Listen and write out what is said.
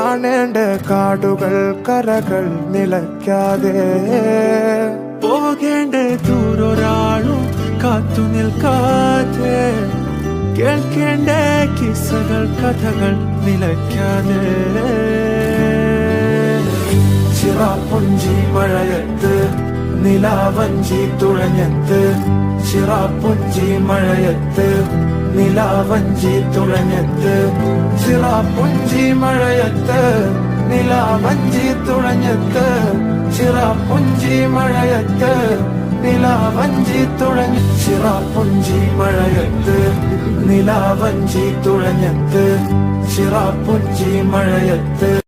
കാണേണ്ട കാടുകൾ കരകൾ നിലയ്ക്കാതെ പോകേണ്ട ദൂരൊരാളും കാത്തു നിൽക്കാതെ കേൾക്കേണ്ട കിസ്സകൾ കഥകൾ നിലയ്ക്കാതെ ചിറാപ്പുഞ്ചി മഴയത്ത് നിലാവഞ്ചി തുഴഞ്ഞത്ത് ചിറാപ്പുഞ്ചി മഴയത്ത് നിലാവഞ്ചി തുഴഞ്ഞത്ത് ചിറാപ്പുഞ്ചി മഴയത്ത് നിലാവഞ്ചി തുഴഞ്ഞത്ത് ചിറാപ്പുഞ്ചി മഴയത്ത് നിലാവഞ്ചി തുഴഞ്ഞ് ചിറാപ്പുഞ്ചി മഴയത്ത് നിലാവഞ്ചി തുഴഞ്ഞത്ത് ചിറാപ്പുഞ്ചി മഴയത്ത്